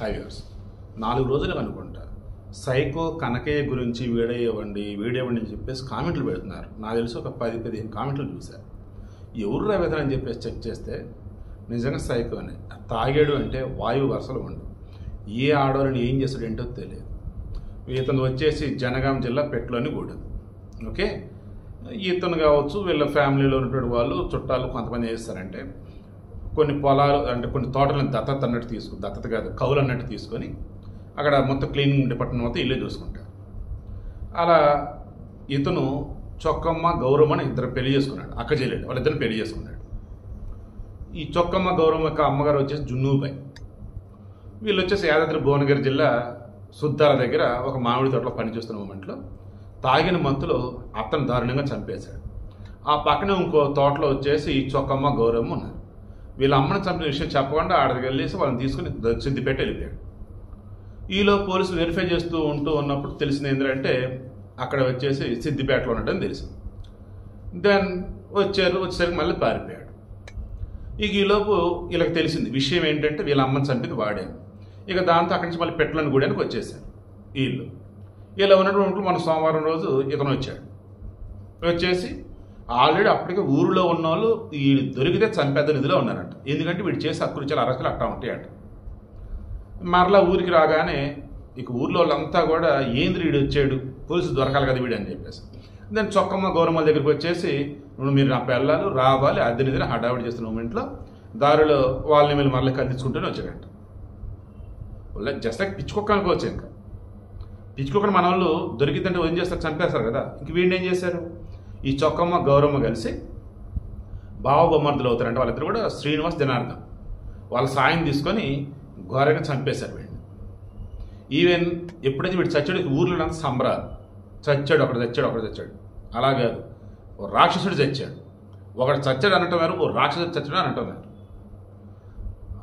5 years 4 రోజులు అనుకుంటా psycho Kanakaiah గురించి వీడియో ఇవ్వండి అని చెప్పేసి కామెంట్లు పెడుతున్నారు. నాకు తెలిసి ఒక 10-15 కామెంట్లు చూశారు. ఎవరు రవేతన అని చెప్పేసి చెక్ చేస్తే నిజంగా సైకో అని. తాగాడు అంటే వాయువు వరుసలు ఉండు. ఏ ఆడవాళ్ళని ఏం చేస్తాడు ఏంటో తెలియదు. ఇతను వచ్చేసి జనగాం జిల్లా పెట్లోని గూడెం. ఓకే, ఇతను కావచ్చు వీళ్ళ ఫ్యామిలీలో ఉన్నటువంటి వాళ్ళు చుట్టాలు కొంతమంది చేస్తారంటే కొన్ని పొలాలు అంటే కొన్ని తోటలను దత్తత కాదు కౌలు అన్నట్టు తీసుకొని అక్కడ మొత్తం క్లీనింగ్ డిపార్ట్మెంట్ మొత్తం ఇల్లే చూసుకుంటారు. అలా ఇతను చొక్కమ్మ గౌరమ్మ అని ఇద్దరు పెళ్లి చేసుకున్నాడు. అక్క చెల్లెడు వాళ్ళిద్దరిని పెళ్లి చేసుకున్నాడు. ఈ చొక్కమ్మ గౌరమ్మ యొక్క అమ్మగారు వచ్చేసి జున్నూబాయ్. వీళ్ళు వచ్చేసి యాదాద్రి భువనగిరి జిల్లా సుద్దాల దగ్గర ఒక మామిడి తోటలో పనిచేస్తున్న మూమెంట్లో తాగిన మత్తులో అతను దారుణంగా చంపేశాడు. ఆ పక్కనే ఇంకో తోటలో వచ్చేసి ఈ చొక్కమ్మ గౌరమ్మ ఉన్నారు. వీళ్ళ అమ్మని చంపిన విషయం చెప్పకుండా ఆడకి వెళ్ళేసి వాళ్ళని తీసుకుని సిద్దిపేట వెళ్ళిపోయాడు. ఈలో పోలీసులు వెరిఫై చేస్తూ ఉన్నప్పుడు తెలిసింది ఏంటంటే అక్కడ వచ్చేసి సిద్దిపేటలో ఉన్నట్టని తెలిసింది. దెన్ వచ్చేసరికి మళ్ళీ పారిపోయాడు. ఇక ఈలోపు వీళ్ళకి తెలిసింది విషయం ఏంటంటే వీళ్ళ అమ్మని చంపింది వాడే. ఇక దాంతో అక్కడి నుంచి మళ్ళీ పెట్టలని గూడానికి వచ్చేసారు వీళ్ళు. ఇలా ఉన్నటువంటి మన సోమవారం రోజు ఇతను వచ్చాడు. వచ్చేసి ఆల్రెడీ అప్పటికే ఊరిలో ఉన్న వాళ్ళు వీడు దొరికితే చంపేద్దని ఇదిలో ఉన్నారంట. ఎందుకంటే వీడు చేసి అకృత్యాలు అరెస్టులు అట్టా ఉంటాయంట. మరలా ఊరికి రాగానే ఇక ఊర్లో వాళ్ళంతా కూడా ఏంది వీడు వచ్చాడు, పోలీసులు దొరకాలి కదా వీడు అని చెప్పేసి దాని చొక్కమ్మ గౌరమ్మల దగ్గరికి వచ్చేసి మీరు నా పిల్లలు రావాలి అద్దె నిధిని హడావిడి చేస్తున్న మూమెంట్లో దారిలో వాళ్ళని వీళ్ళు మరలా కదిలించుకుంటూనే వచ్చాడంట. వాళ్ళ జస్ట్ లైక్ పిచ్చుకొక్క అనుకోవచ్చు. ఇంకా పిచ్చుకొక్కని మన వాళ్ళు దొరికిద్దంటే ఏం చేస్తారు, చంపేస్తారు కదా. ఇంక వీడిని ఏం చేశారు, ఈ చొక్కమ్మ గౌరమ్మ కలిసి బావ బొమ్మర్దులు అవుతారంటే వాళ్ళిద్దరు కూడా శ్రీనివాస్ జనార్దన్ వాళ్ళ సాయం తీసుకొని ఘోరంగా చంపేశారు వీడిని. ఈవెన్ ఎప్పుడైతే వీడు చచ్చాడు ఊర్లో అంతా సంబరాలు. చచ్చాడు ఒకటి చచ్చాడు అలా కాదు, ఓ రాక్షసుడు చచ్చాడు. ఒకటి చచ్చాడు అనటం వేరు, ఓ రాక్షసుడు చచ్చాడు అనటం వేరు.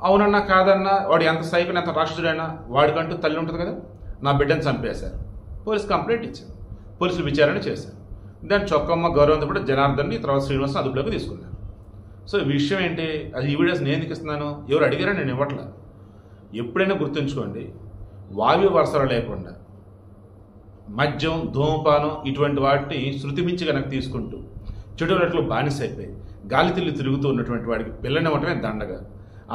అవునన్నా కాదన్నా వాడు ఎంత సైకిల్ ఎంత రాక్షసుడైనా వాడికంటూ తల్లి ఉంటుంది కదా. నా బిడ్డను చంపేశారు. పోలీసు కంప్లైంట్ ఇచ్చారు. పోలీసులు విచారణ చేశారు. దాని చొక్కమ్మ గౌరవంతో కూడా జనార్దన్ని తర్వాత శ్రీనివాసం అదుపులోకి తీసుకున్నారు. సో ఈ విషయం ఏంటి, అది ఈ వీడియోస్ నేను ఎందుకు ఇస్తున్నాను, ఎవరు అడిగారో నేను ఇవ్వట్లా. ఎప్పుడైనా గుర్తుంచుకోండి, వాయు వరుసలు లేకుండా మద్యం ధూమపానం ఇటువంటి వాటిని శృతి మించి కనుక తీసుకుంటూ చెడు రెట్లు బానిస అయిపోయి గాలి తిల్లి తిరుగుతూ ఉన్నటువంటి వాడికి పిల్లనివ్వటమే దండగా.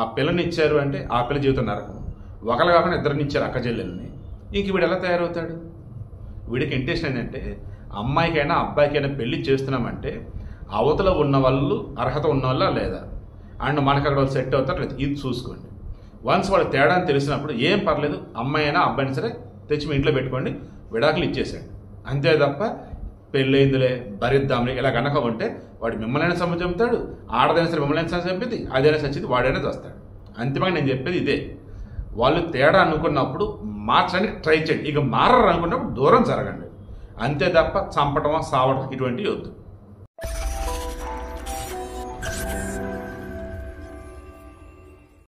ఆ పిల్లని ఇచ్చారు అంటే ఆ పిల్ల జీవితం నరకం. ఒకరు కాకుండా ఇద్దరిని ఇచ్చారు అక్క చెల్లెల్ని. ఇంక వీడు ఎలా తయారవుతాడు? వీడికి ఇంటెన్షన్ ఏంటంటే అమ్మాయికైనా అబ్బాయికైనా పెళ్లి చేస్తున్నామంటే అవతల ఉన్న వాళ్ళు అర్హత ఉన్న వాళ్ళ లేదా, అండ్ మనకు అక్కడ వాళ్ళు సెట్ అవుతారు లేదు, ఇది చూసుకోండి. వన్స్ వాళ్ళు తేడా అని తెలిసినప్పుడు ఏం పర్లేదు, అమ్మాయి అయినా అబ్బాయిని సరే తెచ్చి మీ ఇంట్లో పెట్టుకోండి, విడాకులు ఇచ్చేసాడు. అంతే తప్ప పెళ్ళైందిలే భరిద్దాంలే ఇలా కనుక ఉంటే వాడు మిమ్మల్ని సమ్మ చంపుతాడు, ఆడదైనా సరే మిమ్మల్ని చంపింది, అదైనా చచ్చింది వాడైనా వస్తాడు. అంతిమంగా నేను చెప్పేది ఇదే, వాళ్ళు తేడా అనుకున్నప్పుడు మార్చడానికి ట్రై చేయండి. ఇక మారరు అనుకున్నప్పుడు దూరం జరగండి. అంతే తప్ప చంపటమో సావటం ఇటువంటివి వద్దు.